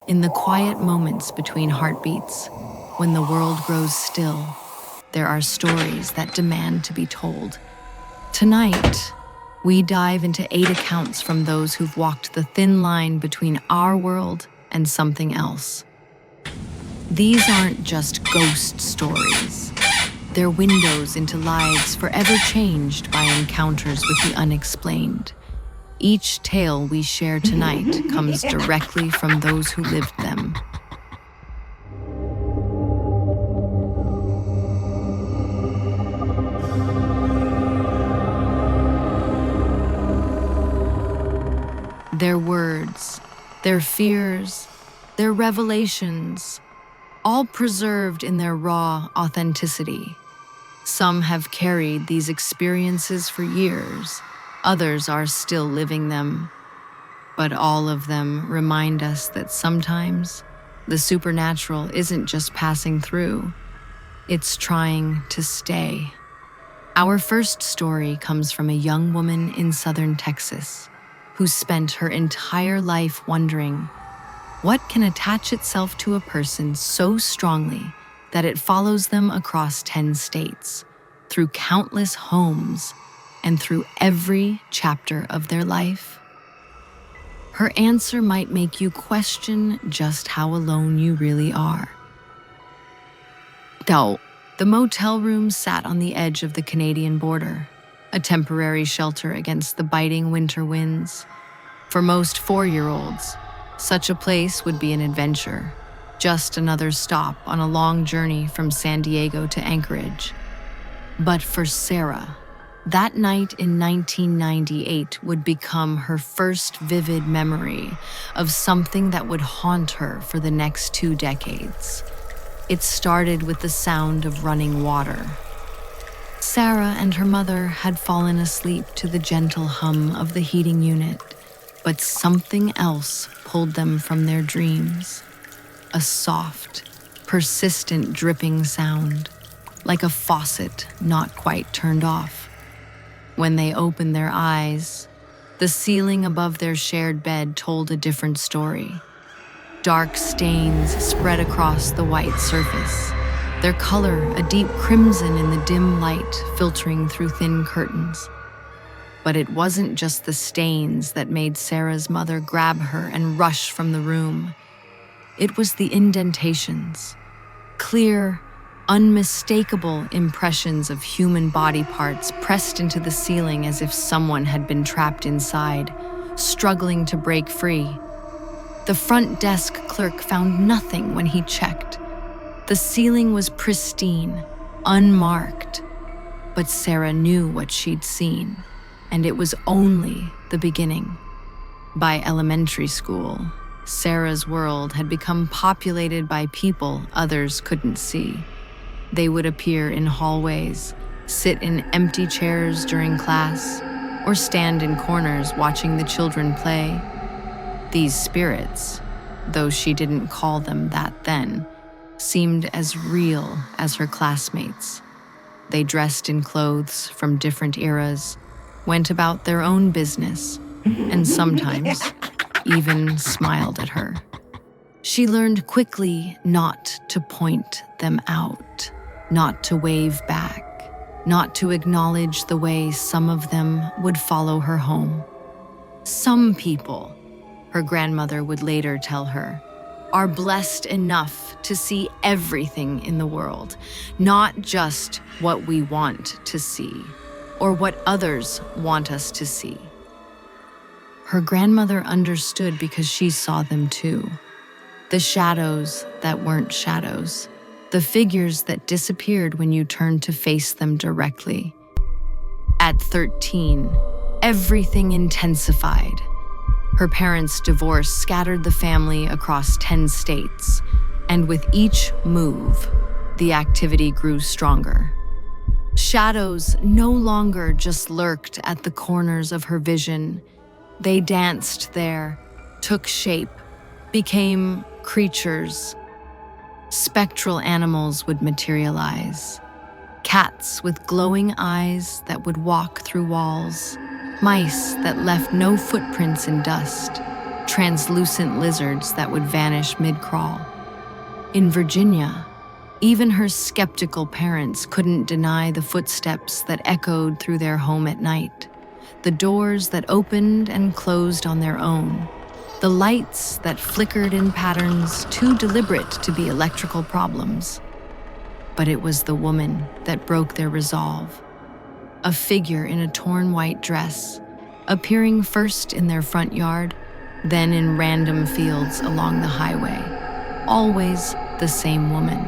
In the quiet moments between heartbeats, when the world grows still, there are stories that demand to be told. Tonight, we dive into 8 accounts from those who've walked the thin line between our world and something else. These aren't just ghost stories. They're windows into lives forever changed by encounters with the unexplained. Each tale we share tonight comes directly from those who lived them. Their words, their fears, their revelations, all preserved in their raw authenticity. Some have carried these experiences for years, others are still living them. But all of them remind us that sometimes the supernatural isn't just passing through, it's trying to stay. Our first story comes from a young woman in southern Texas who spent her entire life wondering, what can attach itself to a person so strongly that it follows them across 10 states, through countless homes, and through every chapter of their life? Her answer might make you question just how alone you really are. The motel room sat on the edge of the Canadian border, a temporary shelter against the biting winter winds. For most 4-year-olds, such a place would be an adventure, just another stop on a long journey from San Diego to Anchorage. But for Sarah, that night in 1998 would become her first vivid memory of something that would haunt her for the next 2 decades. It started with the sound of running water. Sarah and her mother had fallen asleep to the gentle hum of the heating unit, but something else pulled them from their dreams. A soft, persistent dripping sound, like a faucet not quite turned off. When they opened their eyes, the ceiling above their shared bed told a different story. Dark stains spread across the white surface, their color a deep crimson in the dim light filtering through thin curtains. But it wasn't just the stains that made Sarah's mother grab her and rush from the room. It was the indentations, clear, unmistakable impressions of human body parts pressed into the ceiling as if someone had been trapped inside, struggling to break free. The front desk clerk found nothing when he checked. The ceiling was pristine, unmarked. But Sarah knew what she'd seen, and it was only the beginning. By elementary school, Sarah's world had become populated by people others couldn't see. They would appear in hallways, sit in empty chairs during class, or stand in corners watching the children play. These spirits, though she didn't call them that then, seemed as real as her classmates. They dressed in clothes from different eras, went about their own business, and sometimes even smiled at her. She learned quickly not to point them out, not to wave back, not to acknowledge the way some of them would follow her home. Some people, her grandmother would later tell her, are blessed enough to see everything in the world, not just what we want to see or what others want us to see. Her grandmother understood because she saw them too. The shadows that weren't shadows, the figures that disappeared when you turned to face them directly. At 13, everything intensified. Her parents' divorce scattered the family across 10 states, and with each move, the activity grew stronger. Shadows no longer just lurked at the corners of her vision. They danced there, took shape, became creatures. Spectral animals would materialize. Cats with glowing eyes that would walk through walls. Mice that left no footprints in dust. translucent lizards that would vanish mid-crawl. In Virginia, even her skeptical parents couldn't deny the footsteps that echoed through their home at night, the doors that opened and closed on their own, the lights that flickered in patterns too deliberate to be electrical problems. But it was the woman that broke their resolve. A figure in a torn white dress, appearing first in their front yard, then in random fields along the highway. Always the same woman,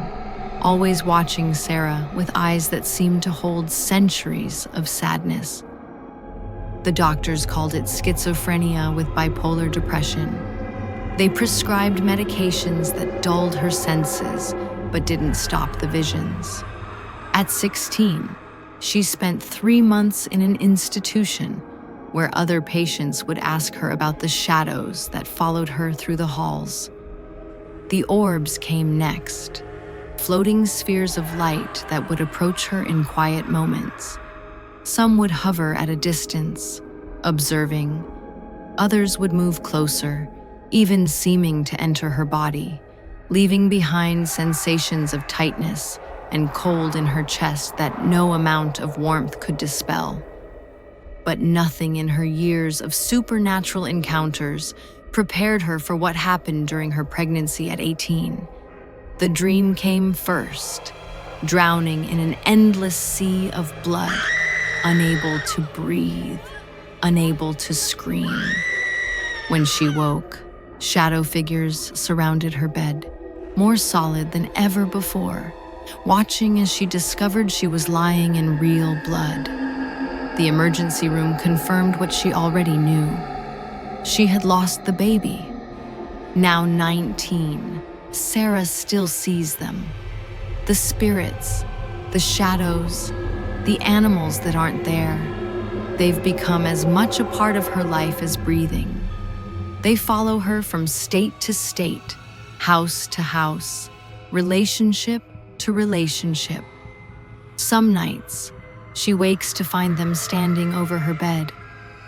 always watching Sarah with eyes that seemed to hold centuries of sadness. The doctors called it schizophrenia with bipolar depression. They prescribed medications that dulled her senses but didn't stop the visions. At 16, she spent 3 months in an institution where other patients would ask her about the shadows that followed her through the halls. The orbs came next, floating spheres of light that would approach her in quiet moments. Some would hover at a distance, observing. Others would move closer, even seeming to enter her body, leaving behind sensations of tightness and cold in her chest that no amount of warmth could dispel. But nothing in her years of supernatural encounters prepared her for what happened during her pregnancy at 18. The dream came first, drowning in an endless sea of blood, unable to breathe, unable to scream. When she woke, shadow figures surrounded her bed, more solid than ever before, watching as she discovered she was lying in real blood. The emergency room confirmed what she already knew. She had lost the baby. Now 19, Sarah still sees them. The spirits, the shadows, the animals that aren't there. They've become as much a part of her life as breathing. They follow her from state to state, house to house, relationship to relationship. Some nights, she wakes to find them standing over her bed,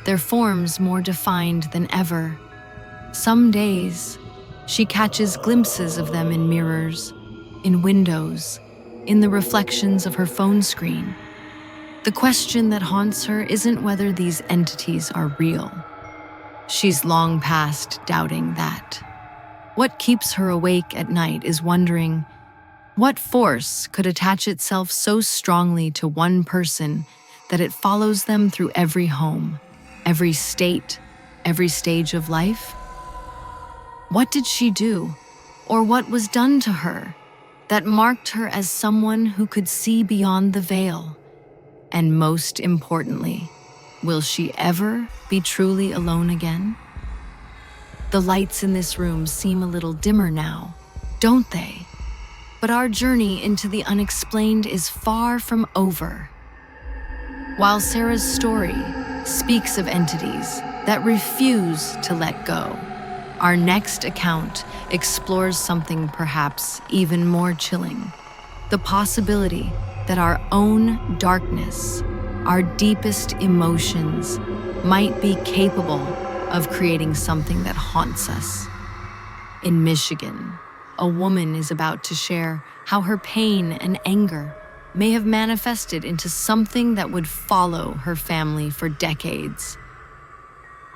their forms more defined than ever. Some days, she catches glimpses of them in mirrors, in windows, in the reflections of her phone screen. The question that haunts her isn't whether these entities are real. She's long past doubting that. What keeps her awake at night is wondering, what force could attach itself so strongly to one person that it follows them through every home, every state, every stage of life? What did she do, or what was done to her, that marked her as someone who could see beyond the veil? And most importantly, will she ever be truly alone again? The lights in this room seem a little dimmer now, don't they? But our journey into the unexplained is far from over. While Sarah's story speaks of entities that refuse to let go, our next account explores something perhaps even more chilling: the possibility that our own darkness, our deepest emotions, might be capable of creating something that haunts us. In Michigan, a woman is about to share how her pain and anger may have manifested into something that would follow her family for decades.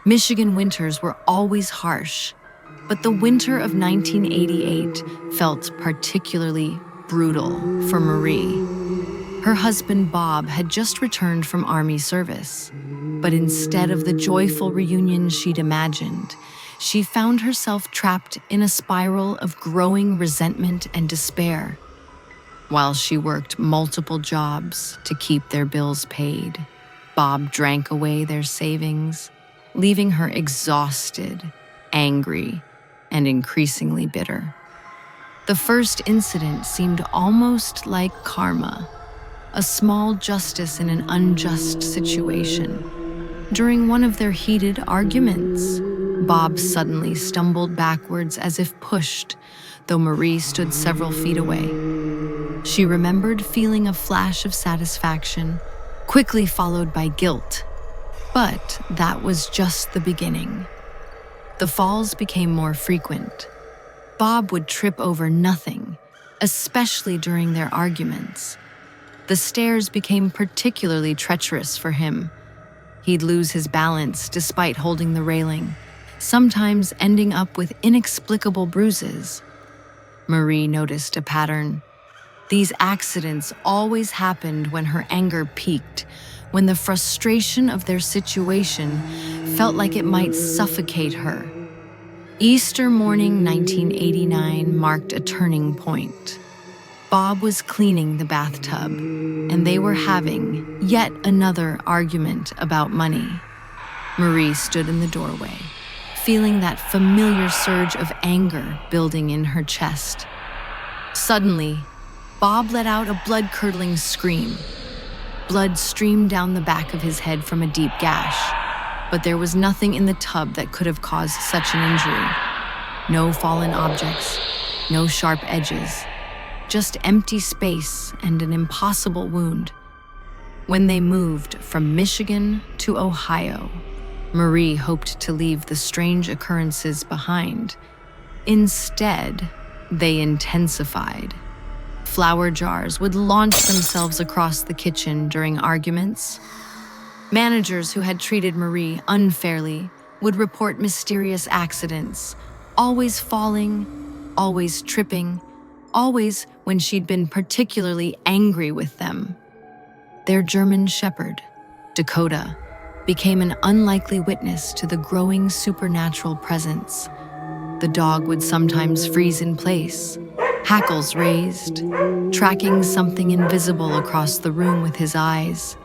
Michigan winters were always harsh, but the winter of 1988 felt particularly brutal for Marie. Her husband Bob had just returned from Army service, but instead of the joyful reunion she'd imagined, she found herself trapped in a spiral of growing resentment and despair. While she worked multiple jobs to keep their bills paid, Bob drank away their savings, leaving her exhausted, angry, and increasingly bitter. The first incident seemed almost like karma, a small justice in an unjust situation. During one of their heated arguments, Bob suddenly stumbled backwards as if pushed, though Marie stood several feet away. She remembered feeling a flash of satisfaction, quickly followed by guilt. But that was just the beginning. The falls became more frequent. Bob would trip over nothing, especially during their arguments. The stairs became particularly treacherous for him. He'd lose his balance despite holding the railing, sometimes ending up with inexplicable bruises. Marie noticed a pattern. These accidents always happened when her anger peaked, when the frustration of their situation felt like it might suffocate her. Easter morning 1989 marked a turning point. Bob was cleaning the bathtub, and they were having yet another argument about money. Marie stood in the doorway, feeling that familiar surge of anger building in her chest. Suddenly, Bob let out a blood-curdling scream. Blood streamed down the back of his head from a deep gash, but there was nothing in the tub that could have caused such an injury. No fallen objects, no sharp edges, just empty space and an impossible wound. When they moved from Michigan to Ohio, Marie hoped to leave the strange occurrences behind. Instead, they intensified. Flour jars would launch themselves across the kitchen during arguments. Managers who had treated Marie unfairly would report mysterious accidents, always falling, always tripping, always when she'd been particularly angry with them. Their German shepherd, Dakota, became an unlikely witness to the growing supernatural presence. The dog would sometimes freeze in place, hackles raised, tracking something invisible across the room with his eyes.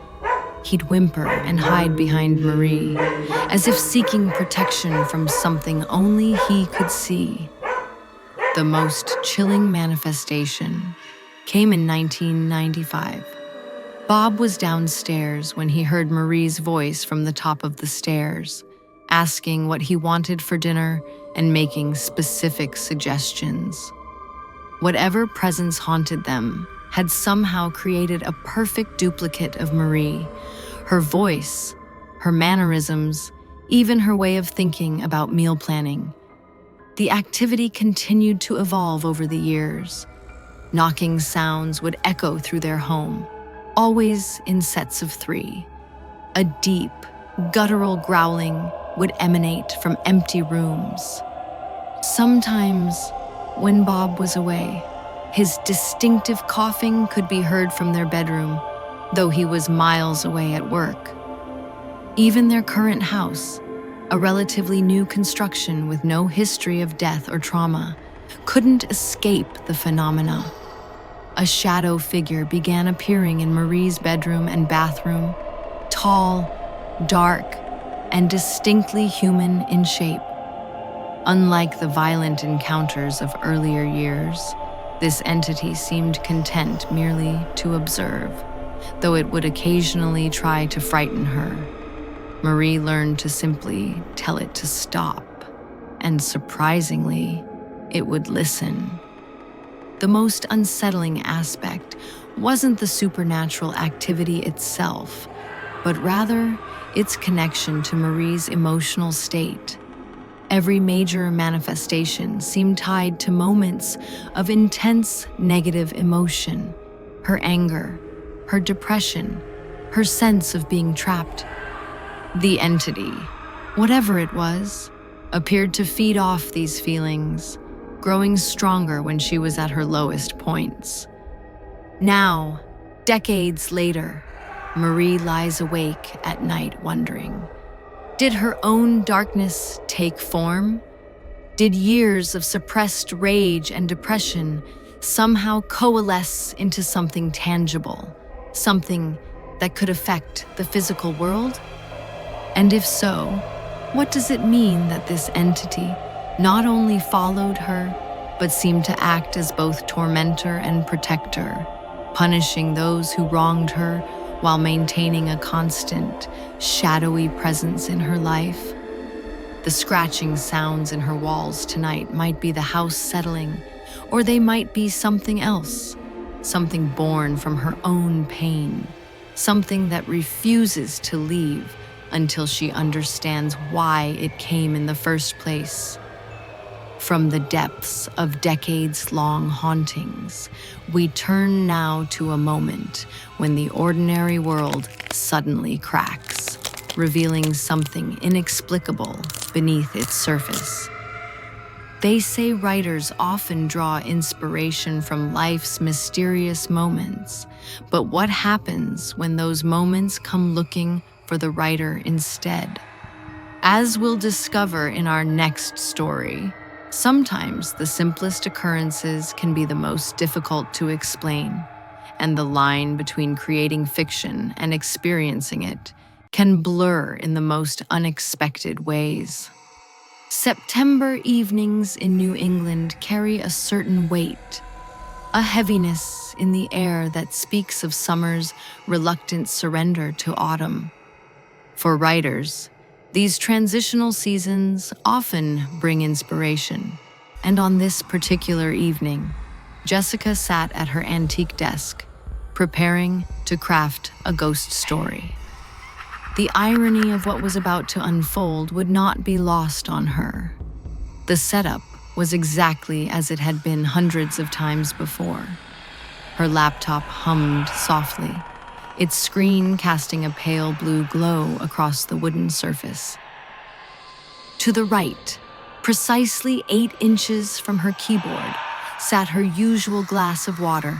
He'd whimper and hide behind Marie, as if seeking protection from something only he could see. The most chilling manifestation came in 1995. Bob was downstairs when he heard Marie's voice from the top of the stairs, asking what he wanted for dinner and making specific suggestions. Whatever presence haunted them had somehow created a perfect duplicate of Marie. Her voice, her mannerisms, even her way of thinking about meal planning. The activity continued to evolve over the years. Knocking sounds would echo through their home, always in sets of 3. A deep, guttural growling would emanate from empty rooms. Sometimes, when Bob was away, his distinctive coughing could be heard from their bedroom, though he was miles away at work. Even their current house, a relatively new construction with no history of death or trauma, couldn't escape the phenomena. A shadow figure began appearing in Marie's bedroom and bathroom, tall, dark, and distinctly human in shape. Unlike the violent encounters of earlier years, this entity seemed content merely to observe, though it would occasionally try to frighten her. Marie learned to simply tell it to stop, and surprisingly, it would listen. The most unsettling aspect wasn't the supernatural activity itself, but rather its connection to Marie's emotional state. Every major manifestation seemed tied to moments of intense negative emotion: her anger, her depression, her sense of being trapped. The entity, whatever it was, appeared to feed off these feelings, growing stronger when she was at her lowest points. Now, decades later, Marie lies awake at night wondering, did her own darkness take form? Did years of suppressed rage and depression somehow coalesce into something tangible, something that could affect the physical world? And if so, what does it mean that this entity not only followed her, but seemed to act as both tormentor and protector, punishing those who wronged her while maintaining a constant, shadowy presence in her life? The scratching sounds in her walls tonight might be the house settling, or they might be something else, something born from her own pain, something that refuses to leave until she understands why it came in the first place. From the depths of decades-long hauntings, we turn now to a moment when the ordinary world suddenly cracks, revealing something inexplicable beneath its surface. They say writers often draw inspiration from life's mysterious moments, but what happens when those moments come looking for the writer instead? As we'll discover in our next story, sometimes the simplest occurrences can be the most difficult to explain, and the line between creating fiction and experiencing it can blur in the most unexpected ways. September evenings in New England carry a certain weight, a heaviness in the air that speaks of summer's reluctant surrender to autumn. For writers, these transitional seasons often bring inspiration, and on this particular evening, Jessica sat at her antique desk, preparing to craft a ghost story. The irony of what was about to unfold would not be lost on her. The setup was exactly as it had been hundreds of times before. Her laptop hummed softly, its screen casting a pale blue glow across the wooden surface. To the right, precisely 8 inches from her keyboard, sat her usual glass of water,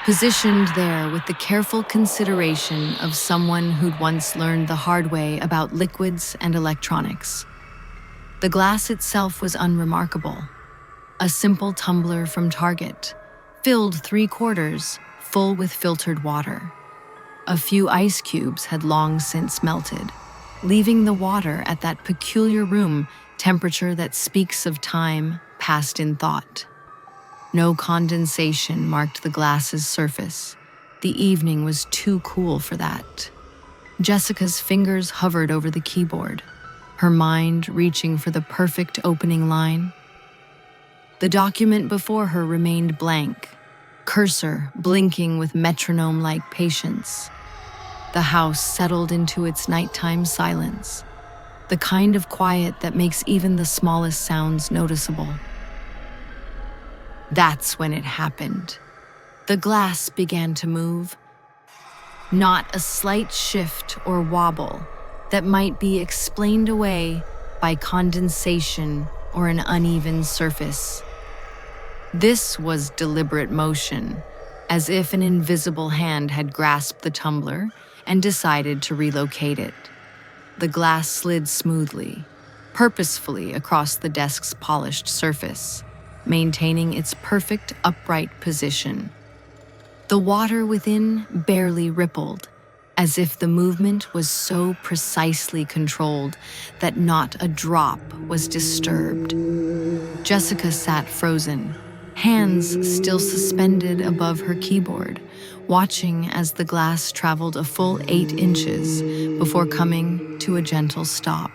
positioned there with the careful consideration of someone who'd once learned the hard way about liquids and electronics. The glass itself was unremarkable. A simple tumbler from Target, filled 3/4, full with filtered water. A few ice cubes had long since melted, leaving the water at that peculiar room temperature that speaks of time passed in thought. No condensation marked the glass's surface. The evening was too cool for that. Jessica's fingers hovered over the keyboard, her mind reaching for the perfect opening line. The document before her remained blank, cursor blinking with metronome-like patience. The house settled into its nighttime silence, the kind of quiet that makes even the smallest sounds noticeable. That's when it happened. The glass began to move. Not a slight shift or wobble that might be explained away by condensation or an uneven surface. This was deliberate motion, as if an invisible hand had grasped the tumbler and decided to relocate it. The glass slid smoothly, purposefully across the desk's polished surface, maintaining its perfect upright position. The water within barely rippled, as if the movement was so precisely controlled that not a drop was disturbed. Jessica sat frozen, hands still suspended above her keyboard, watching as the glass traveled a full 8 inches before coming to a gentle stop.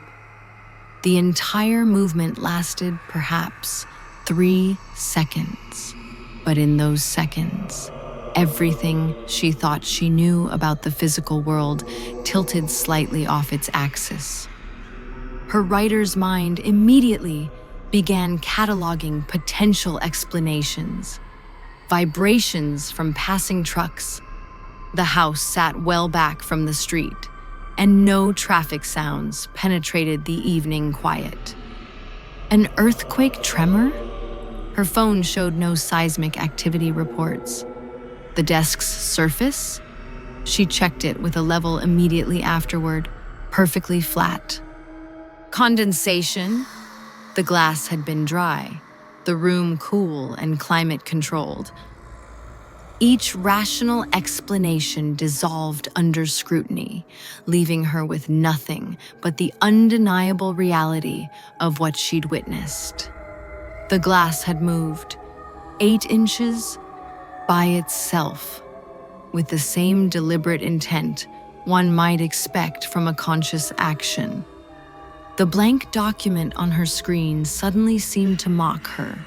The entire movement lasted perhaps 3 seconds, but in those seconds, everything she thought she knew about the physical world tilted slightly off its axis. Her writer's mind immediately began cataloging potential explanations. Vibrations from passing trucks. The house sat well back from the street, and no traffic sounds penetrated the evening quiet. An earthquake tremor? Her phone showed no seismic activity reports. The desk's surface? She checked it with a level immediately afterward, perfectly flat. Condensation? The glass had been dry, the room cool and climate-controlled. Each rational explanation dissolved under scrutiny, leaving her with nothing but the undeniable reality of what she'd witnessed. The glass had moved 8 inches by itself, with the same deliberate intent one might expect from a conscious action. The blank document on her screen suddenly seemed to mock her.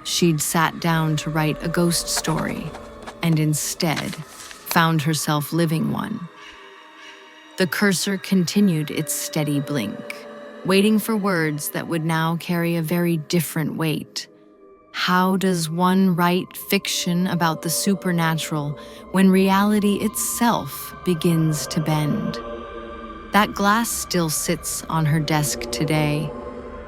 She'd sat down to write a ghost story, and instead found herself living one. The cursor continued its steady blink, waiting for words that would now carry a very different weight. How does one write fiction about the supernatural when reality itself begins to bend? That glass still sits on her desk today,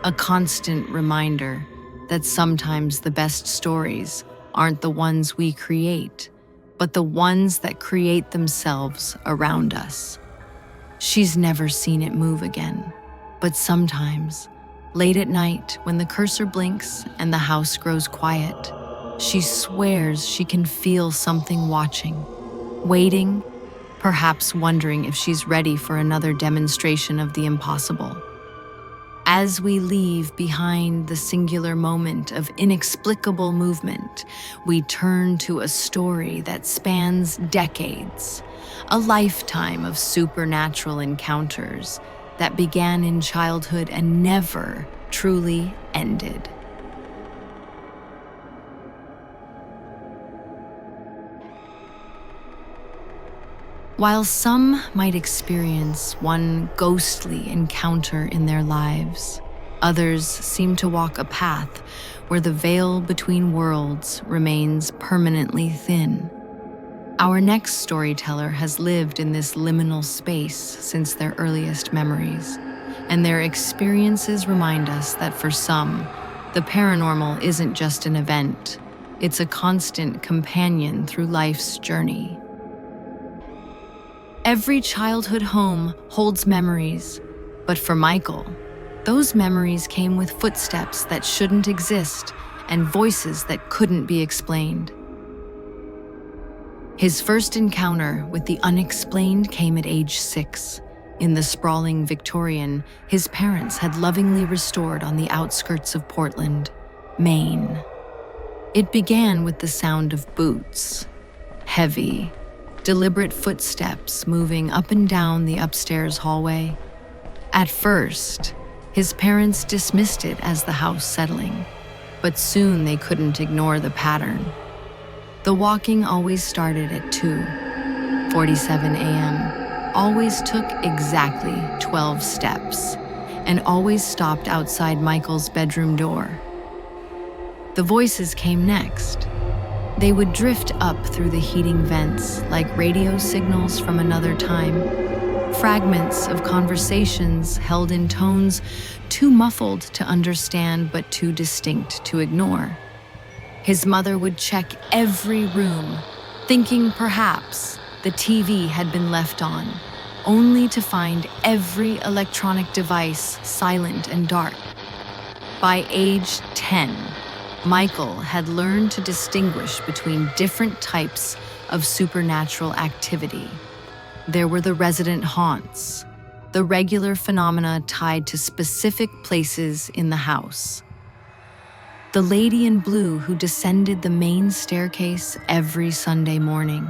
a constant reminder that sometimes the best stories aren't the ones we create, but the ones that create themselves around us. She's never seen it move again, but sometimes, late at night when the cursor blinks and the house grows quiet, she swears she can feel something watching, waiting, perhaps wondering if she's ready for another demonstration of the impossible. As we leave behind the singular moment of inexplicable movement, we turn to a story that spans decades, a lifetime of supernatural encounters that began in childhood and never truly ended. While some might experience one ghostly encounter in their lives, others seem to walk a path where the veil between worlds remains permanently thin. Our next storyteller has lived in this liminal space since their earliest memories, and their experiences remind us that for some, the paranormal isn't just an event, it's a constant companion through life's journey. Every childhood home holds memories, but for Michael, those memories came with footsteps that shouldn't exist and voices that couldn't be explained. His first encounter with the unexplained came at age 6. In the sprawling Victorian his parents had lovingly restored on the outskirts of Portland, Maine. It began with the sound of boots, heavy, deliberate footsteps moving up and down the upstairs hallway. At first, his parents dismissed it as the house settling, but soon they couldn't ignore the pattern. The walking always started at 2:47 a.m., always took exactly 12 steps, and always stopped outside Michael's bedroom door. The voices came next. They would drift up through the heating vents like radio signals from another time, fragments of conversations held in tones too muffled to understand but too distinct to ignore. His mother would check every room, thinking perhaps the TV had been left on, only to find every electronic device silent and dark. By age 10, Michael had learned to distinguish between different types of supernatural activity. There were the resident haunts, the regular phenomena tied to specific places in the house. The lady in blue who descended the main staircase every Sunday morning.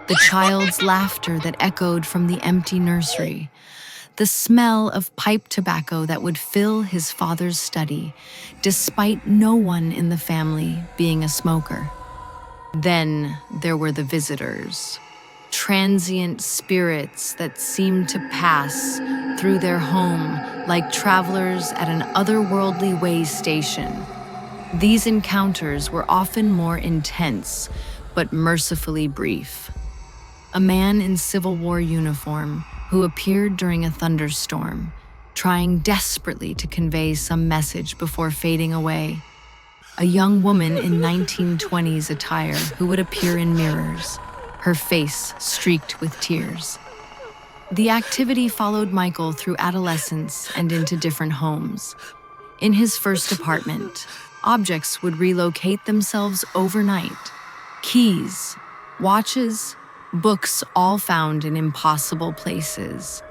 The child's laughter that echoed from the empty nursery. The smell of pipe tobacco that would fill his father's study, despite no one in the family being a smoker. Then there were the visitors, transient spirits that seemed to pass through their home like travelers at an otherworldly way station. These encounters were often more intense, but mercifully brief. A man in Civil War uniform who appeared during a thunderstorm, trying desperately to convey some message before fading away. A young woman in 1920s attire who would appear in mirrors, her face streaked with tears. The activity followed Michael through adolescence and into different homes. In his first apartment, objects would relocate themselves overnight. Keys, watches, books all found in impossible places.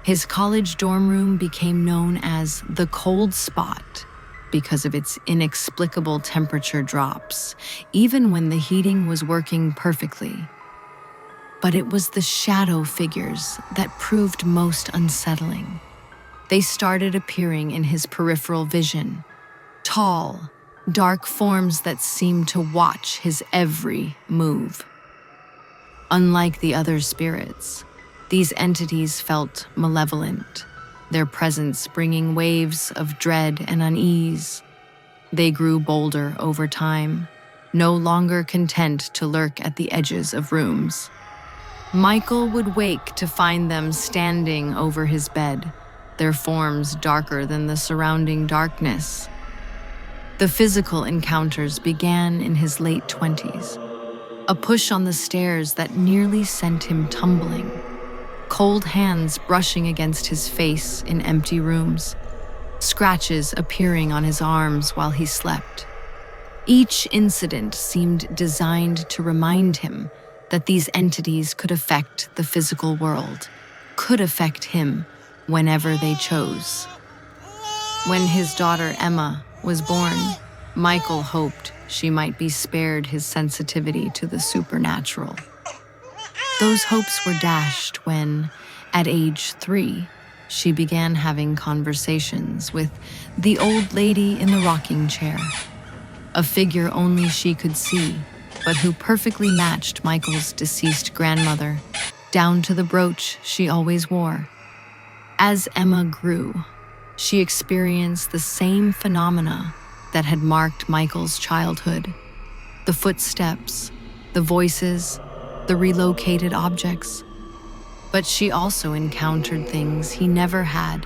His college dorm room became known as the cold spot because of its inexplicable temperature drops, even when the heating was working perfectly. But it was the shadow figures that proved most unsettling. They started appearing in his peripheral vision, tall, dark forms that seemed to watch his every move. Unlike the other spirits, These entities felt malevolent, their presence bringing waves of dread and unease. They grew bolder over time, no longer content to lurk at the edges of rooms. Michael would wake to find them standing over his bed, their forms darker than the surrounding darkness. The physical encounters began in his late 20s. A push on the stairs that nearly sent him tumbling. Cold hands brushing against his face in empty rooms. Scratches appearing on his arms while he slept. Each incident seemed designed to remind him that these entities could affect the physical world, could affect him whenever they chose. When his daughter Emma was born, Michael hoped she might be spared his sensitivity to the supernatural. Those hopes were dashed when, at age 3, she began having conversations with the old lady in the rocking chair, a figure only she could see, but who perfectly matched Michael's deceased grandmother, down to the brooch she always wore. As Emma grew, she experienced the same phenomena that had marked Michael's childhood. The footsteps, the voices, the relocated objects. But she also encountered things he never had.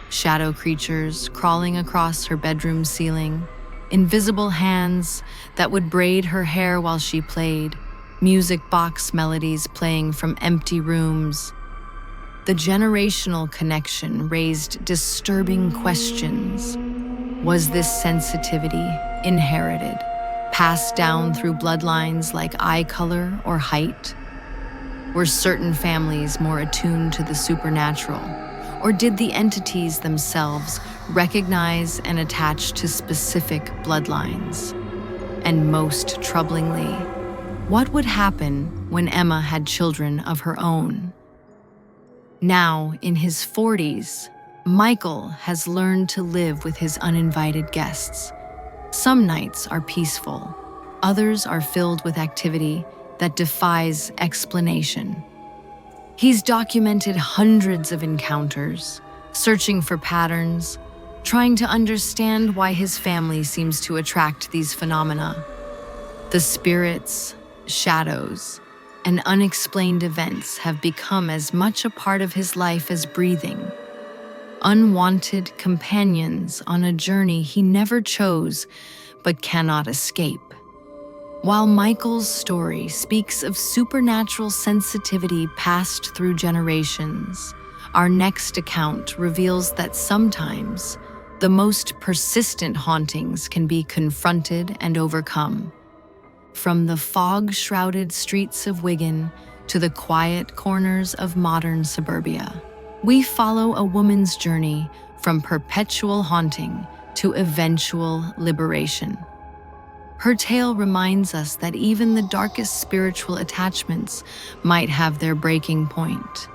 Shadow creatures crawling across her bedroom ceiling, invisible hands that would braid her hair while she played, music box melodies playing from empty rooms. The generational connection raised disturbing questions. Was this sensitivity inherited, passed down through bloodlines like eye color or height? Were certain families more attuned to the supernatural, or did the entities themselves recognize and attach to specific bloodlines? And most troublingly, what would happen when Emma had children of her own? Now, in his 40s, Michael has learned to live with his uninvited guests. Some nights are peaceful, others are filled with activity that defies explanation. He's documented hundreds of encounters, searching for patterns, trying to understand why his family seems to attract these phenomena. The spirits, shadows, and unexplained events have become as much a part of his life as breathing. Unwanted companions on a journey he never chose but cannot escape. While Michael's story speaks of supernatural sensitivity passed through generations, our next account reveals that sometimes the most persistent hauntings can be confronted and overcome. From the fog-shrouded streets of Wigan to the quiet corners of modern suburbia, we follow a woman's journey from perpetual haunting to eventual liberation. Her tale reminds us that even the darkest spiritual attachments might have their breaking point,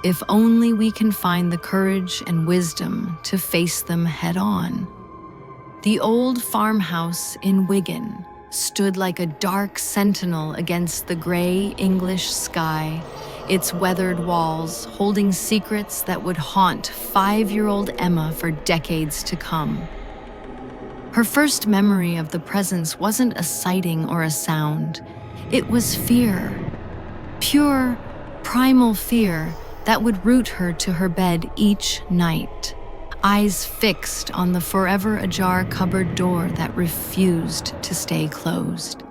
if only we can find the courage and wisdom to face them head-on. The old farmhouse in Wigan stood like a dark sentinel against the gray English sky, its weathered walls holding secrets that would haunt 5-year-old Emma for decades to come. Her first memory of the presence wasn't a sighting or a sound. It was fear. Pure, primal fear that would root her to her bed each night, eyes fixed on the forever ajar cupboard door that refused to stay closed.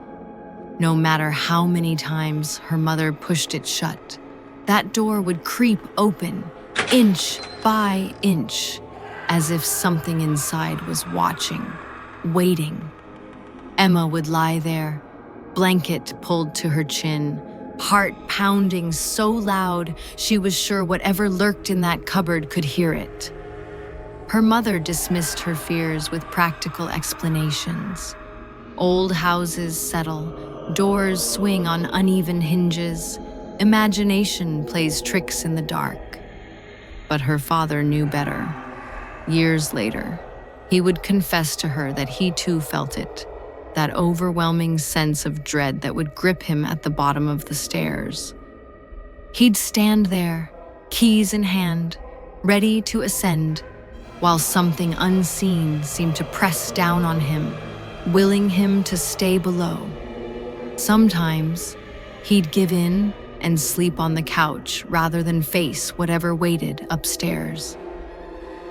No matter how many times her mother pushed it shut, that door would creep open, inch by inch, as if something inside was watching, waiting. Emma would lie there, blanket pulled to her chin, heart pounding so loud she was sure whatever lurked in that cupboard could hear it. Her mother dismissed her fears with practical explanations. Old houses settle, doors swing on uneven hinges, imagination plays tricks in the dark. But her father knew better. Years later, he would confess to her that he too felt it, that overwhelming sense of dread that would grip him at the bottom of the stairs. He'd stand there, keys in hand, ready to ascend, while something unseen seemed to press down on him, willing him to stay below. Sometimes, he'd give in and sleep on the couch rather than face whatever waited upstairs.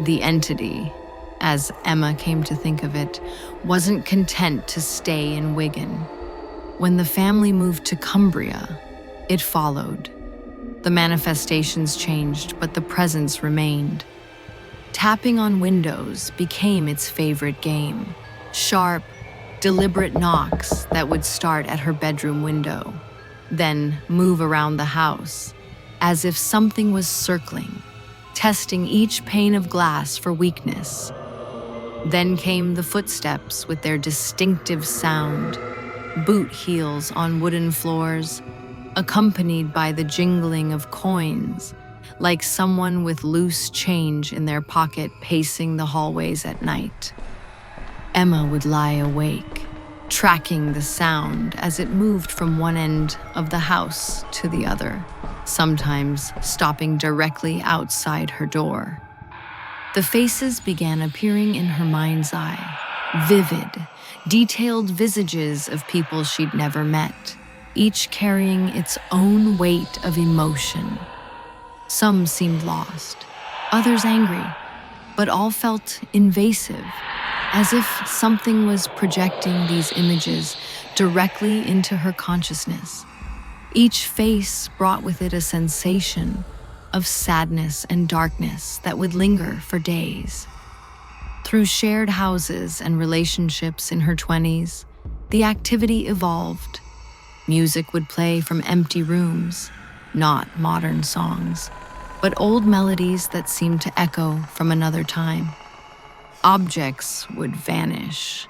The entity, as Emma came to think of it, wasn't content to stay in Wigan. When the family moved to Cumbria, it followed. The manifestations changed, but the presence remained. Tapping on windows became its favorite game. Sharp, deliberate knocks that would start at her bedroom window, then move around the house, as if something was circling, testing each pane of glass for weakness. Then came the footsteps with their distinctive sound, boot heels on wooden floors, accompanied by the jingling of coins, like someone with loose change in their pocket pacing the hallways at night. Emma would lie awake, tracking the sound as it moved from one end of the house to the other, sometimes stopping directly outside her door. The faces began appearing in her mind's eye, vivid, detailed visages of people she'd never met, each carrying its own weight of emotion. Some seemed lost, others angry, but all felt invasive, as if something was projecting these images directly into her consciousness. Each face brought with it a sensation of sadness and darkness that would linger for days. Through shared houses and relationships in her 20s, the activity evolved. Music would play from empty rooms, not modern songs, but old melodies that seemed to echo from another time. Objects would vanish,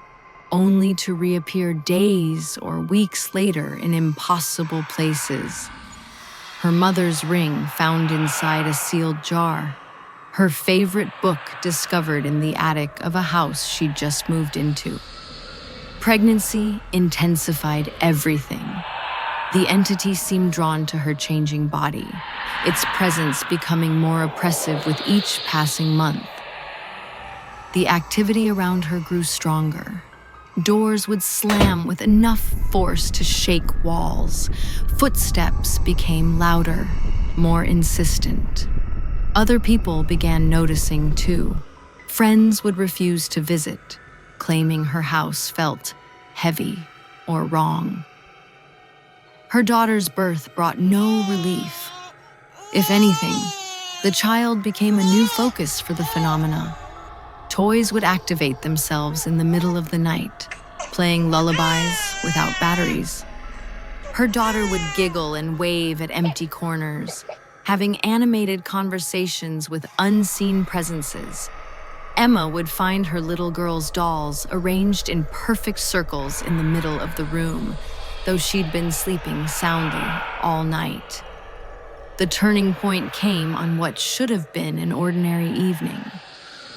only to reappear days or weeks later in impossible places. Her mother's ring found inside a sealed jar, her favorite book discovered in the attic of a house she'd just moved into. Pregnancy intensified everything. The entity seemed drawn to her changing body, its presence becoming more oppressive with each passing month. The activity around her grew stronger. Doors would slam with enough force to shake walls. Footsteps became louder, more insistent. Other people began noticing too. Friends would refuse to visit, claiming her house felt heavy or wrong. Her daughter's birth brought no relief. If anything, the child became a new focus for the phenomena. Toys would activate themselves in the middle of the night, playing lullabies without batteries. Her daughter would giggle and wave at empty corners, having animated conversations with unseen presences. Emma would find her little girl's dolls arranged in perfect circles in the middle of the room, though she'd been sleeping soundly all night. The turning point came on what should have been an ordinary evening.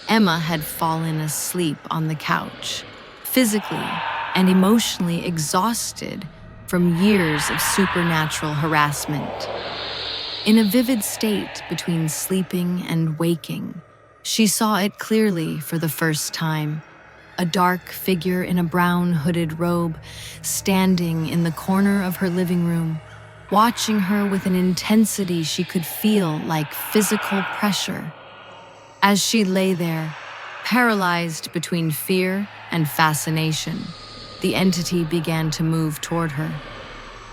Emma had fallen asleep on the couch, physically and emotionally exhausted from years of supernatural harassment. In a vivid state between sleeping and waking, she saw it clearly for the first time. A dark figure in a brown hooded robe standing in the corner of her living room, watching her with an intensity she could feel like physical pressure. As she lay there, paralyzed between fear and fascination, the entity began to move toward her.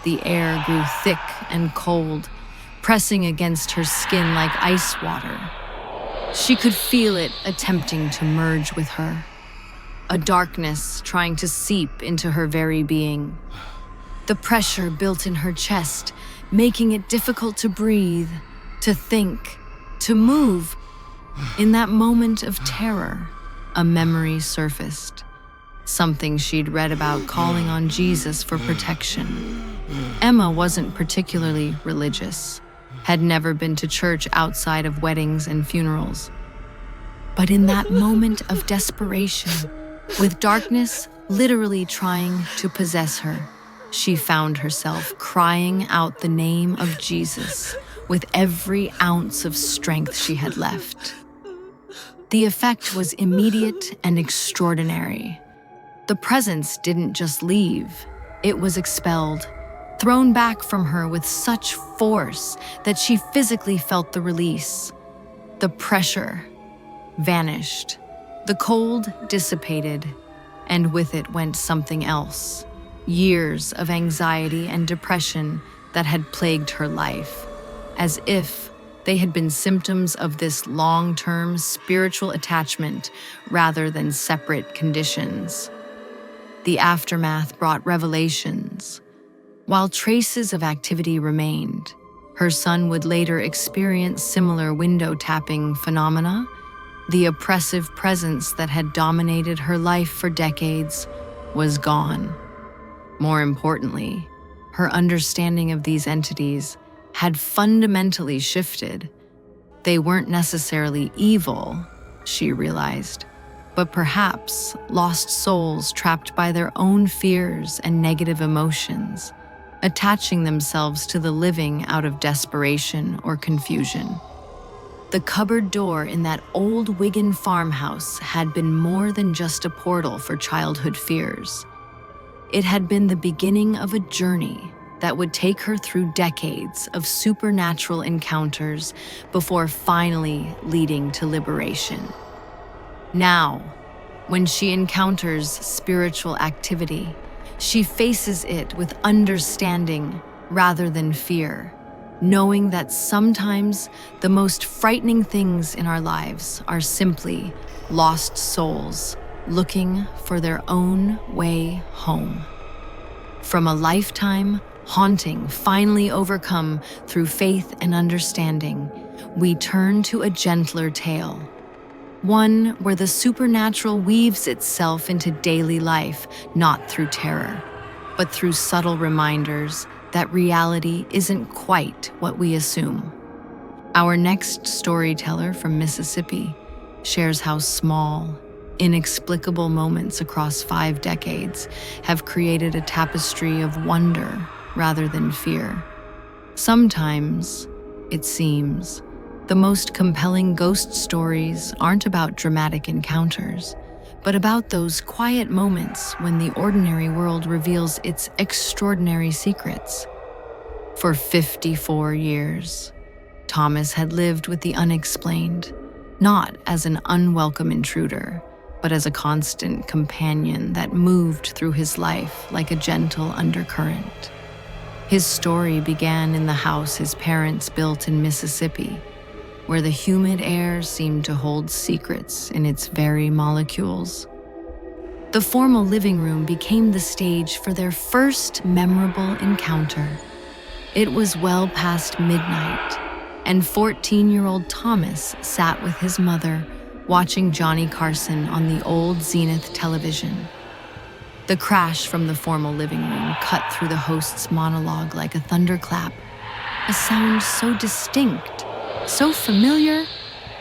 The air grew thick and cold, pressing against her skin like ice water. She could feel it attempting to merge with her, a darkness trying to seep into her very being. The pressure built in her chest, making it difficult to breathe, to think, to move. In that moment of terror, a memory surfaced, something she'd read about calling on Jesus for protection. Emma wasn't particularly religious, had never been to church outside of weddings and funerals. But in that moment of desperation, with darkness literally trying to possess her, she found herself crying out the name of Jesus with every ounce of strength she had left. The effect was immediate and extraordinary. The presence didn't just leave, it was expelled, thrown back from her with such force that she physically felt the release. The pressure vanished, the cold dissipated, and with it went something else. Years of anxiety and depression that had plagued her life, as if they had been symptoms of this long-term spiritual attachment rather than separate conditions. The aftermath brought revelations. While traces of activity remained, her son would later experience similar window tapping phenomena. The oppressive presence that had dominated her life for decades was gone. More importantly, her understanding of these entities had fundamentally shifted. They weren't necessarily evil, she realized, but perhaps lost souls trapped by their own fears and negative emotions, attaching themselves to the living out of desperation or confusion. The cupboard door in that old Wigan farmhouse had been more than just a portal for childhood fears. It had been the beginning of a journey that would take her through decades of supernatural encounters before finally leading to liberation. Now, when she encounters spiritual activity, she faces it with understanding rather than fear, knowing that sometimes the most frightening things in our lives are simply lost souls looking for their own way home. From a lifetime haunting finally overcome through faith and understanding, we turn to a gentler tale, one where the supernatural weaves itself into daily life, not through terror, but through subtle reminders that reality isn't quite what we assume. Our next storyteller from Mississippi shares how small, inexplicable moments across 5 decades have created a tapestry of wonder rather than fear. Sometimes, it seems, the most compelling ghost stories aren't about dramatic encounters, but about those quiet moments when the ordinary world reveals its extraordinary secrets. For 54 years, Thomas had lived with the unexplained, not as an unwelcome intruder, but as a constant companion that moved through his life like a gentle undercurrent. His story began in the house his parents built in Mississippi, where the humid air seemed to hold secrets in its very molecules. The formal living room became the stage for their first memorable encounter. It was well past midnight, and 14-year-old Thomas sat with his mother, watching Johnny Carson on the old Zenith television. The crash from the formal living room cut through the host's monologue like a thunderclap, a sound so distinct, so familiar,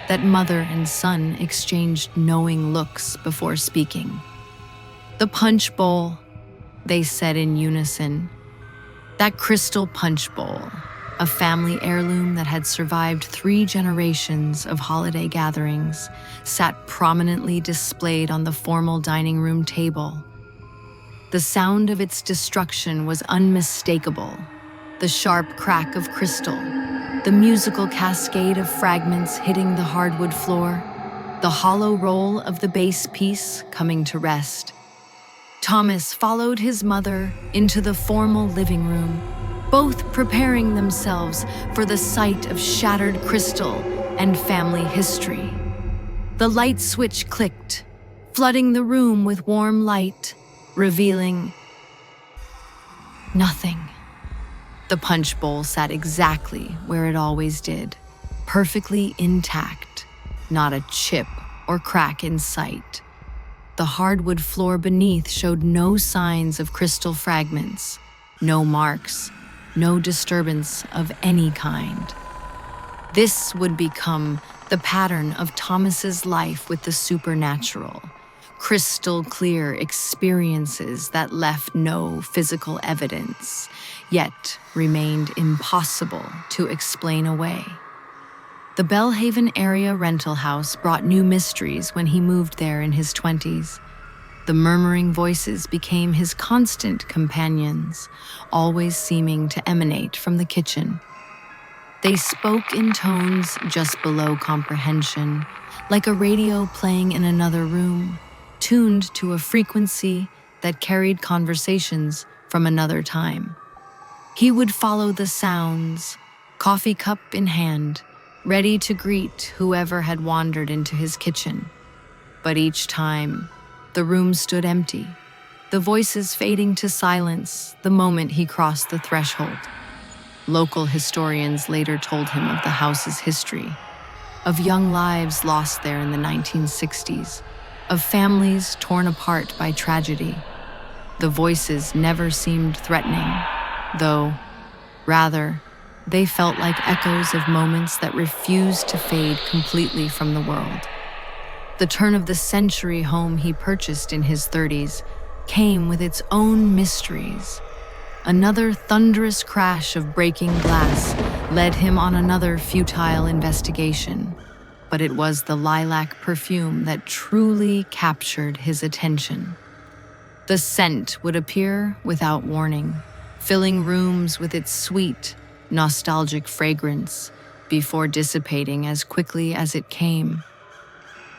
that mother and son exchanged knowing looks before speaking. "The punch bowl," they said in unison. That crystal punch bowl, a family heirloom that had survived 3 generations of holiday gatherings, sat prominently displayed on the formal dining room table. The sound of its destruction was unmistakable. The sharp crack of crystal, the musical cascade of fragments hitting the hardwood floor, the hollow roll of the base piece coming to rest. Thomas followed his mother into the formal living room, both preparing themselves for the sight of shattered crystal and family history. The light switch clicked, flooding the room with warm light, revealing nothing. The punch bowl sat exactly where it always did, perfectly intact, not a chip or crack in sight. The hardwood floor beneath showed no signs of crystal fragments, no marks, no disturbance of any kind. This would become the pattern of Thomas's life with the supernatural, crystal clear experiences that left no physical evidence, yet remained impossible to explain away. The Belhaven area rental house brought new mysteries when he moved there in his 20s. The murmuring voices became his constant companions, always seeming to emanate from the kitchen. They spoke in tones just below comprehension, like a radio playing in another room, tuned to a frequency that carried conversations from another time. He would follow the sounds, coffee cup in hand, ready to greet whoever had wandered into his kitchen. But each time, the room stood empty, the voices fading to silence the moment he crossed the threshold. Local historians later told him of the house's history, of young lives lost there in the 1960s, of families torn apart by tragedy. The voices never seemed threatening, though, rather, they felt like echoes of moments that refused to fade completely from the world. The turn-of-the-century home he purchased in his 30s came with its own mysteries. Another thunderous crash of breaking glass led him on another futile investigation, but it was the lilac perfume that truly captured his attention. The scent would appear without warning, filling rooms with its sweet, nostalgic fragrance before dissipating as quickly as it came.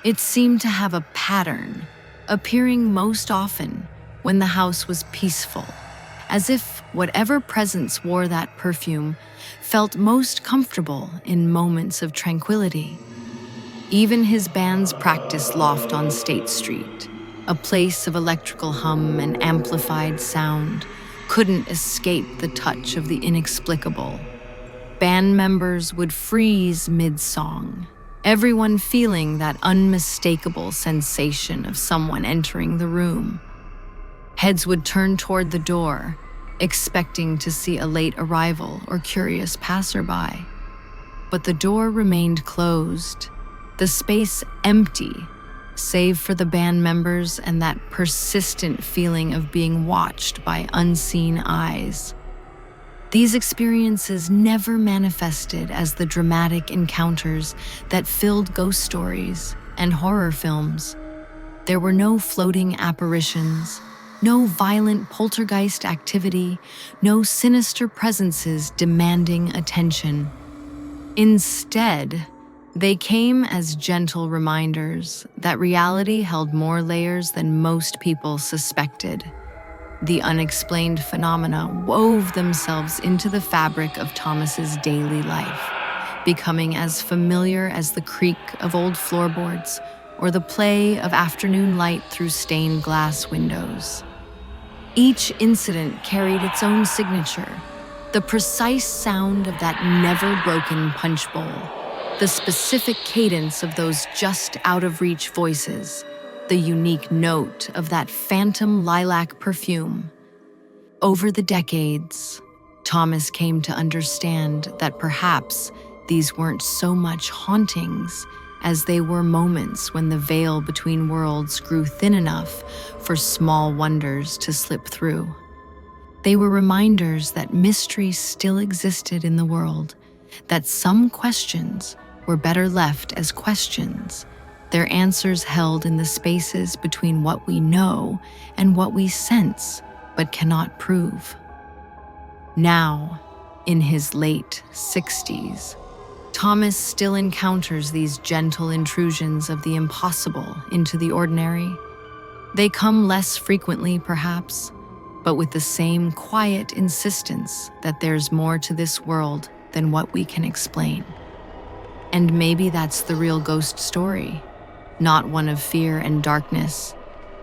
It seemed to have a pattern, appearing most often when the house was peaceful, as if whatever presence wore that perfume felt most comfortable in moments of tranquility. Even his band's practice loft on State Street, a place of electrical hum and amplified sound, couldn't escape the touch of the inexplicable. Band members would freeze mid-song, everyone feeling that unmistakable sensation of someone entering the room. Heads would turn toward the door, expecting to see a late arrival or curious passerby. But the door remained closed, the space empty, save for the band members and that persistent feeling of being watched by unseen eyes. These experiences never manifested as the dramatic encounters that filled ghost stories and horror films. There were no floating apparitions, no violent poltergeist activity, no sinister presences demanding attention. Instead, they came as gentle reminders that reality held more layers than most people suspected. The unexplained phenomena wove themselves into the fabric of Thomas's daily life, becoming as familiar as the creak of old floorboards or the play of afternoon light through stained glass windows. Each incident carried its own signature, the precise sound of that never-broken punch bowl, the specific cadence of those just out-of-reach voices, the unique note of that phantom lilac perfume. Over the decades, Thomas came to understand that perhaps these weren't so much hauntings as they were moments when the veil between worlds grew thin enough for small wonders to slip through. They were reminders that mystery still existed in the world, that some questions were better left as questions, their answers held in the spaces between what we know and what we sense but cannot prove. Now, in his late 60s, Thomas still encounters these gentle intrusions of the impossible into the ordinary. They come less frequently, perhaps, but with the same quiet insistence that there's more to this world than what we can explain. And maybe that's the real ghost story, not one of fear and darkness,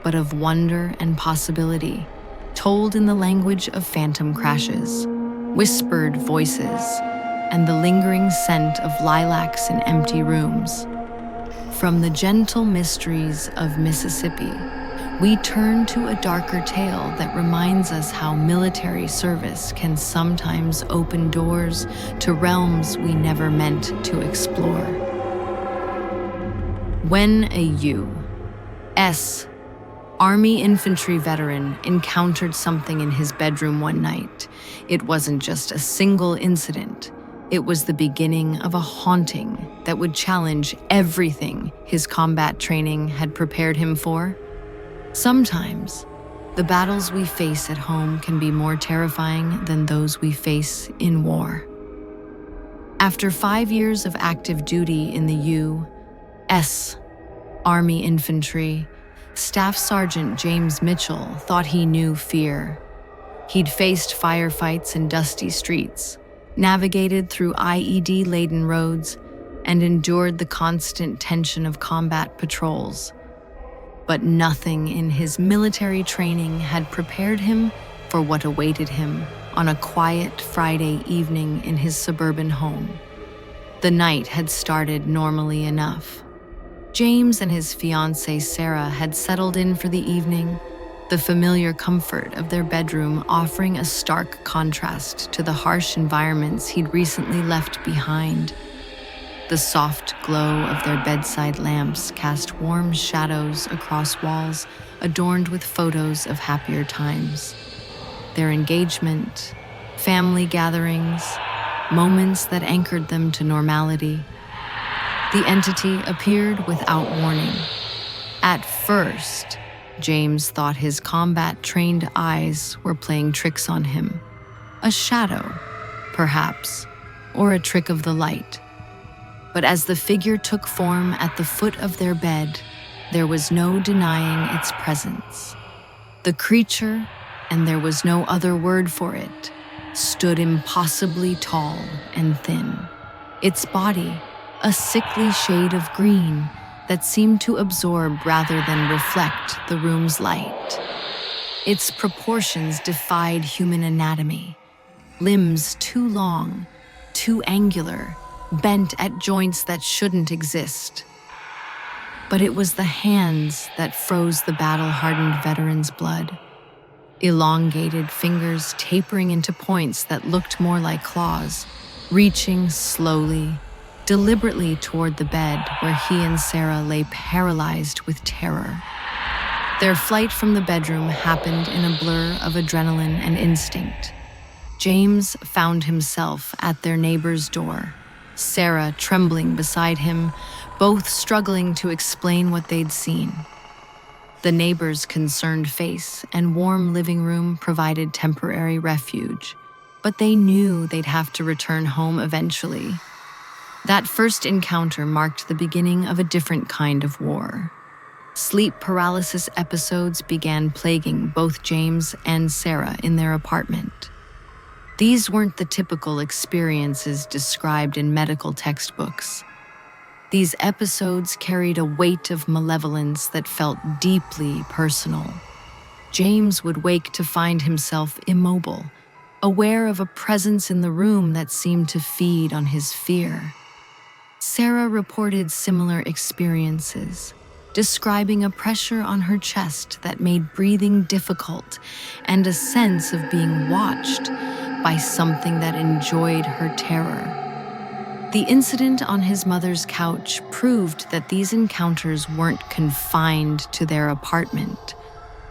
but of wonder and possibility, told in the language of phantom crashes, whispered voices, and the lingering scent of lilacs in empty rooms. From the gentle mysteries of Mississippi, we turn to a darker tale that reminds us how military service can sometimes open doors to realms we never meant to explore. When a U.S. Army infantry veteran encountered something in his bedroom one night. It wasn't just a single incident. It was the beginning of a haunting that would challenge everything his combat training had prepared him for. Sometimes, the battles we face at home can be more terrifying than those we face in war. After 5 years of active duty in the U.S. Army Infantry, Staff Sergeant James Mitchell thought he knew fear. He'd faced firefights in dusty streets, navigated through IED-laden roads, and endured the constant tension of combat patrols. But nothing in his military training had prepared him for what awaited him on a quiet Friday evening in his suburban home. The night had started normally enough. James and his fiancée Sarah had settled in for the evening, the familiar comfort of their bedroom offering a stark contrast to the harsh environments he'd recently left behind. The soft glow of their bedside lamps cast warm shadows across walls adorned with photos of happier times. Their engagement, family gatherings, moments that anchored them to normality. The entity appeared without warning. At first, James thought his combat-trained eyes were playing tricks on him. A shadow, perhaps, or a trick of the light. But as the figure took form at the foot of their bed, there was no denying its presence. The creature, and there was no other word for it, stood impossibly tall and thin. Its body, a sickly shade of green that seemed to absorb rather than reflect the room's light. Its proportions defied human anatomy. Limbs too long, too angular, bent at joints that shouldn't exist. But it was the hands that froze the battle-hardened veteran's blood. Elongated fingers tapering into points that looked more like claws, reaching slowly, deliberately toward the bed where he and Sarah lay paralyzed with terror. Their flight from the bedroom happened in a blur of adrenaline and instinct. James found himself at their neighbor's door, Sarah trembling beside him, both struggling to explain what they'd seen. The neighbor's concerned face and warm living room provided temporary refuge, but they knew they'd have to return home eventually. That first encounter marked the beginning of a different kind of war. Sleep paralysis episodes began plaguing both James and Sarah in their apartment. These weren't the typical experiences described in medical textbooks. These episodes carried a weight of malevolence that felt deeply personal. James would wake to find himself immobile, aware of a presence in the room that seemed to feed on his fear. Sarah reported similar experiences, describing a pressure on her chest that made breathing difficult and a sense of being watched by something that enjoyed her terror. The incident on his mother's couch proved that these encounters weren't confined to their apartment.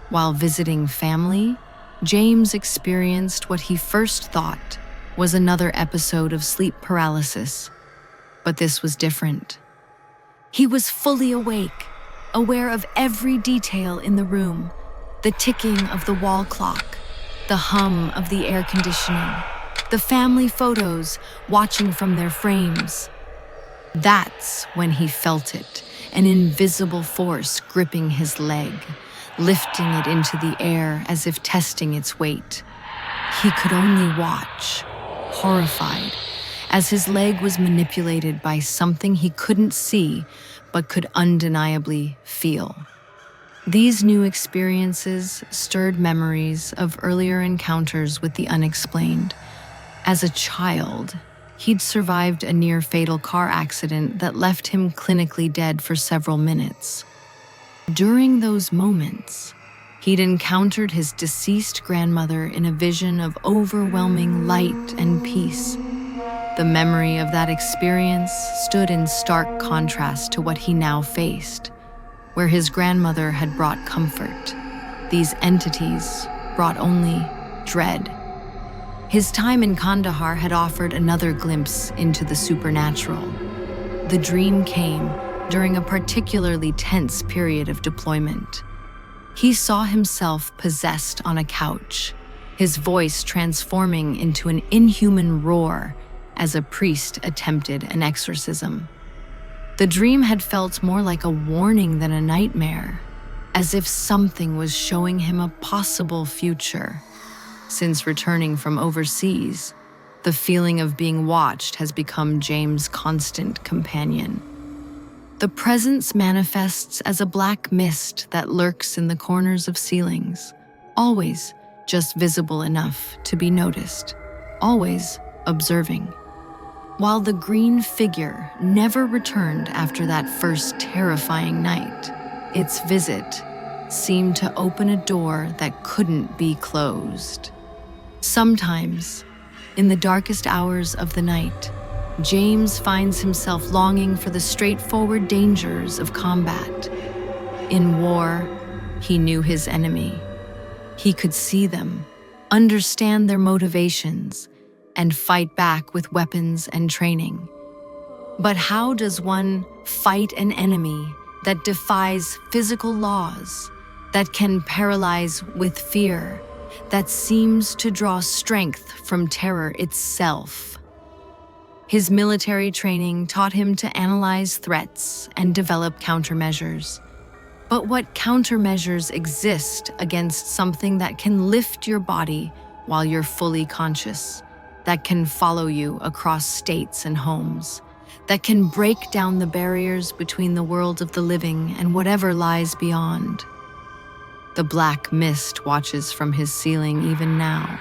While visiting family, James experienced what he first thought was another episode of sleep paralysis. But this was different. He was fully awake, aware of every detail in the room, the ticking of the wall clock, the hum of the air conditioning, the family photos watching from their frames. That's when he felt it, an invisible force gripping his leg, lifting it into the air as if testing its weight. He could only watch, horrified, as his leg was manipulated by something he couldn't see but could undeniably feel. These new experiences stirred memories of earlier encounters with the unexplained. As a child, he'd survived a near-fatal car accident that left him clinically dead for several minutes. During those moments, he'd encountered his deceased grandmother in a vision of overwhelming light and peace. The memory of that experience stood in stark contrast to what he now faced. where his grandmother had brought comfort, these entities brought only dread. His time in Kandahar had offered another glimpse into the supernatural. The dream came during a particularly tense period of deployment. He saw himself possessed on a couch, his voice transforming into an inhuman roar as a priest attempted an exorcism. The dream had felt more like a warning than a nightmare, as if something was showing him a possible future. Since returning from overseas, the feeling of being watched has become James' constant companion. The presence manifests as a black mist that lurks in the corners of ceilings, always just visible enough to be noticed, always observing. While the green figure never returned after that first terrifying night, its visit seemed to open a door that couldn't be closed. Sometimes, in the darkest hours of the night, James finds himself longing for the straightforward dangers of combat. In war, he knew his enemy. He could see them, understand their motivations, and fight back with weapons and training. But how does one fight an enemy that defies physical laws, that can paralyze with fear, that seems to draw strength from terror itself? His military training taught him to analyze threats and develop countermeasures. But what countermeasures exist against something that can lift your body while you're fully conscious, that can follow you across states and homes, that can break down the barriers between the world of the living and whatever lies beyond? The black mist watches from his ceiling even now,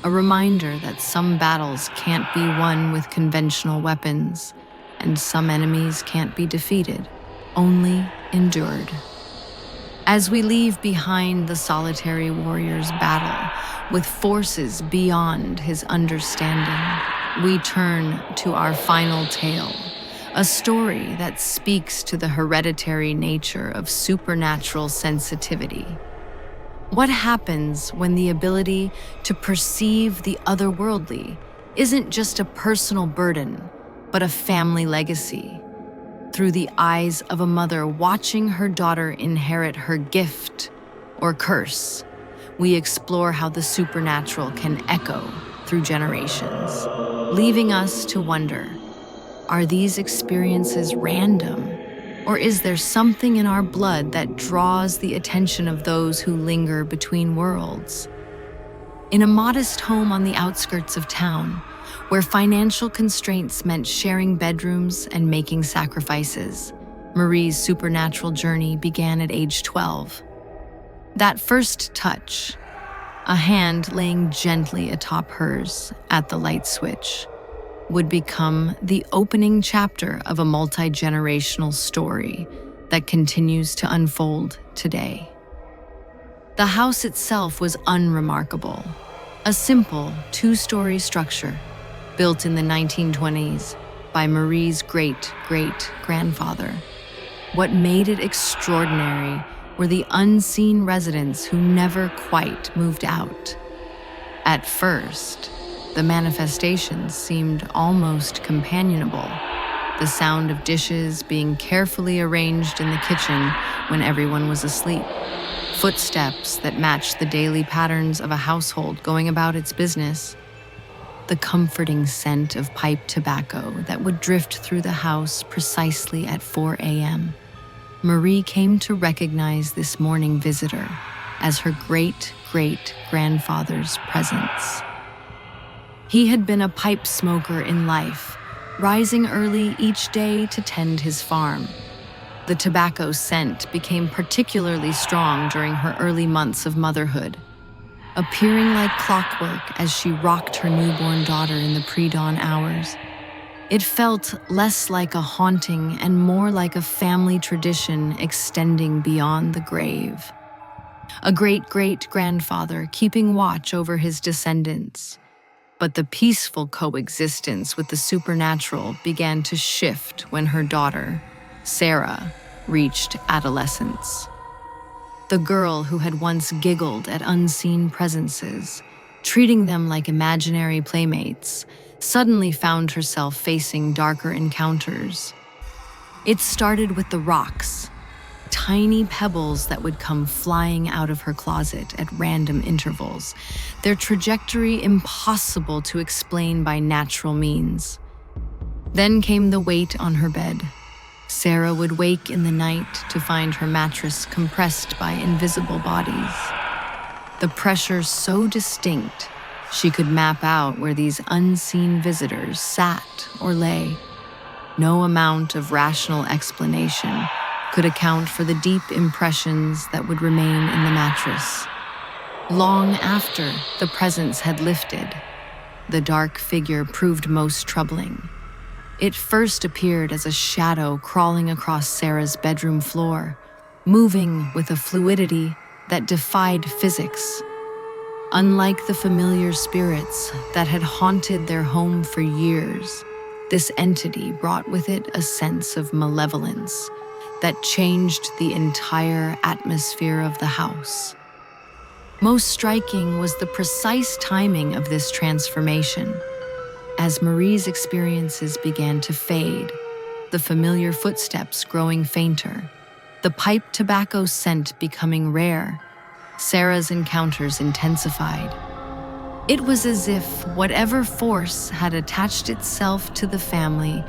a reminder that some battles can't be won with conventional weapons, and some enemies can't be defeated, only endured. As we leave behind the solitary warrior's battle with forces beyond his understanding, we turn to our final tale, a story that speaks to the hereditary nature of supernatural sensitivity. What happens when the ability to perceive the otherworldly isn't just a personal burden, but a family legacy? Through the eyes of a mother watching her daughter inherit her gift or curse, we explore how the supernatural can echo through generations, leaving us to wonder, are these experiences random? Or is there something in our blood that draws the attention of those who linger between worlds? In a modest home on the outskirts of town, where financial constraints meant sharing bedrooms and making sacrifices, Marie's supernatural journey began at age 12. That first touch, a hand laying gently atop hers at the light switch, would become the opening chapter of a multi-generational story that continues to unfold today. The house itself was unremarkable, a simple two-story structure built in the 1920s by Marie's great-great-grandfather. What made it extraordinary were the unseen residents who never quite moved out. At first, the manifestations seemed almost companionable, the sound of dishes being carefully arranged in the kitchen when everyone was asleep, footsteps that matched the daily patterns of a household going about its business, the comforting scent of pipe tobacco that would drift through the house precisely at 4 a.m. Marie came to recognize this morning visitor as her great-great-grandfather's presence. He had been a pipe smoker in life, rising early each day to tend his farm. The tobacco scent became particularly strong during her early months of motherhood, appearing like clockwork as she rocked her newborn daughter in the pre-dawn hours. It felt less like a haunting and more like a family tradition extending beyond the grave. A great-great-grandfather keeping watch over his descendants. But the peaceful coexistence with the supernatural began to shift when her daughter, Sarah, reached adolescence. The girl who had once giggled at unseen presences, treating them like imaginary playmates, suddenly found herself facing darker encounters. It started with the rocks, tiny pebbles that would come flying out of her closet at random intervals, their trajectory impossible to explain by natural means. Then came the weight on her bed. Sarah would wake in the night to find her mattress compressed by invisible bodies. The pressure so distinct, she could map out where these unseen visitors sat or lay. No amount of rational explanation could account for the deep impressions that would remain in the mattress. Long after the presence had lifted, the dark figure proved most troubling. It first appeared as a shadow crawling across Sarah's bedroom floor, moving with a fluidity that defied physics. Unlike the familiar spirits that had haunted their home for years, this entity brought with it a sense of malevolence that changed the entire atmosphere of the house. Most striking was the precise timing of this transformation. As Marie's experiences began to fade, the familiar footsteps growing fainter, the pipe tobacco scent becoming rare, Sarah's encounters intensified. It was as if whatever force had attached itself to the family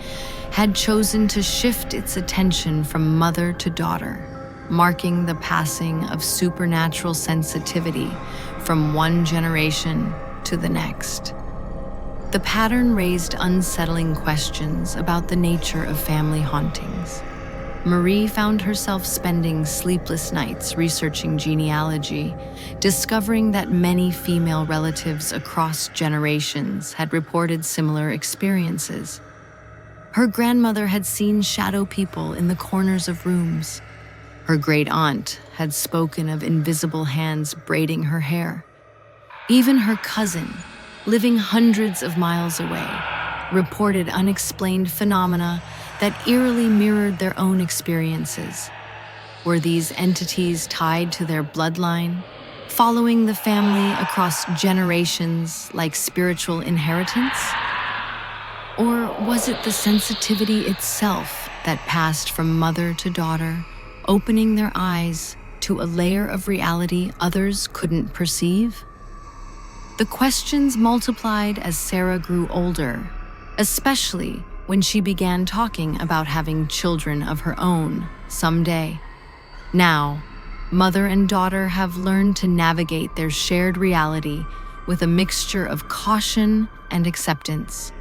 had chosen to shift its attention from mother to daughter, marking the passing of supernatural sensitivity from one generation to the next. The pattern raised unsettling questions about the nature of family hauntings. Marie found herself spending sleepless nights researching genealogy, discovering that many female relatives across generations had reported similar experiences. Her grandmother had seen shadow people in the corners of rooms. Her great-aunt had spoken of invisible hands braiding her hair. Even her cousin, living hundreds of miles away, reported unexplained phenomena that eerily mirrored their own experiences. Were these entities tied to their bloodline, following the family across generations like spiritual inheritance? Or was it the sensitivity itself that passed from mother to daughter, opening their eyes to a layer of reality others couldn't perceive? The questions multiplied as Sarah grew older, especially when she began talking about having children of her own someday. Now, mother and daughter have learned to navigate their shared reality with a mixture of caution and acceptance.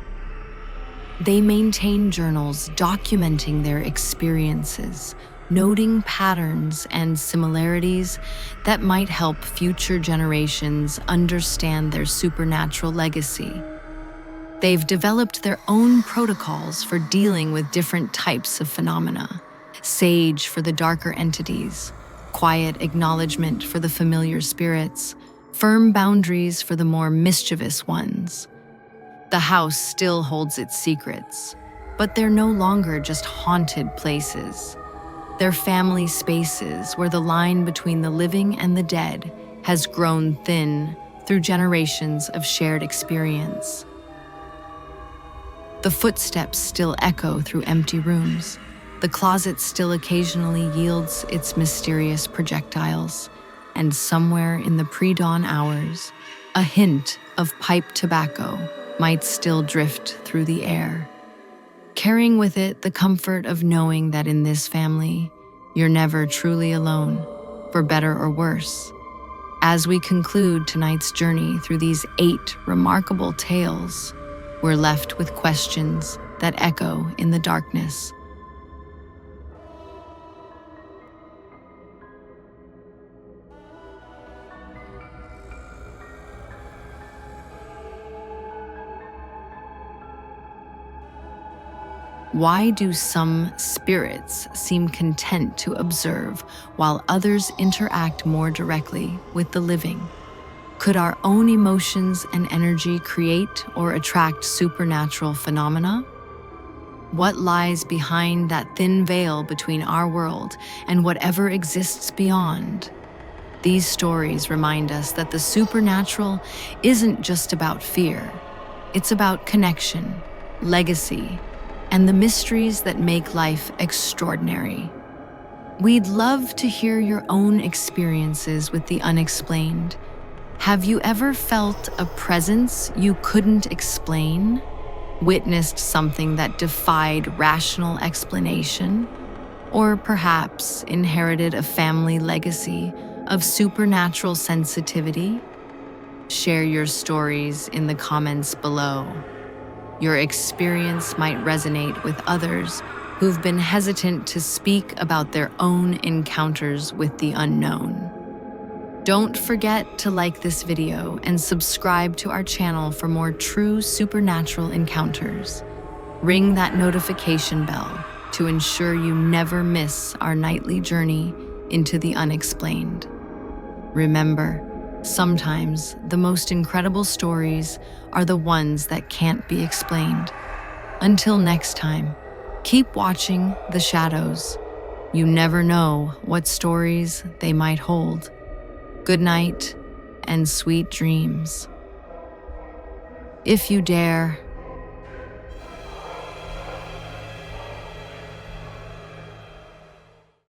They maintain journals documenting their experiences, noting patterns and similarities that might help future generations understand their supernatural legacy. They've developed their own protocols for dealing with different types of phenomena: sage for the darker entities, quiet acknowledgement for the familiar spirits, firm boundaries for the more mischievous ones. The house still holds its secrets, but they're no longer just haunted places. They're family spaces where the line between the living and the dead has grown thin through generations of shared experience. The footsteps still echo through empty rooms. The closet still occasionally yields its mysterious projectiles. And somewhere in the pre-dawn hours, a hint of pipe tobacco might still drift through the air, carrying with it the comfort of knowing that in this family, you're never truly alone, for better or worse. As we conclude tonight's journey through these 8 remarkable tales, we're left with questions that echo in the darkness. Why do some spirits seem content to observe while others interact more directly with the living? Could our own emotions and energy create or attract supernatural phenomena? What lies behind that thin veil between our world and whatever exists beyond? These stories remind us that the supernatural isn't just about fear. It's about connection, legacy, and the mysteries that make life extraordinary. We'd love to hear your own experiences with the unexplained. Have you ever felt a presence you couldn't explain? Witnessed something that defied rational explanation? Or perhaps inherited a family legacy of supernatural sensitivity? Share your stories in the comments below. Your experience might resonate with others who've been hesitant to speak about their own encounters with the unknown. Don't forget to like this video and subscribe to our channel for more true supernatural encounters. Ring that notification bell to ensure you never miss our nightly journey into the unexplained. Remember, sometimes the most incredible stories are the ones that can't be explained. Until next time, keep watching the shadows. You never know what stories they might hold. Good night and sweet dreams. If you dare,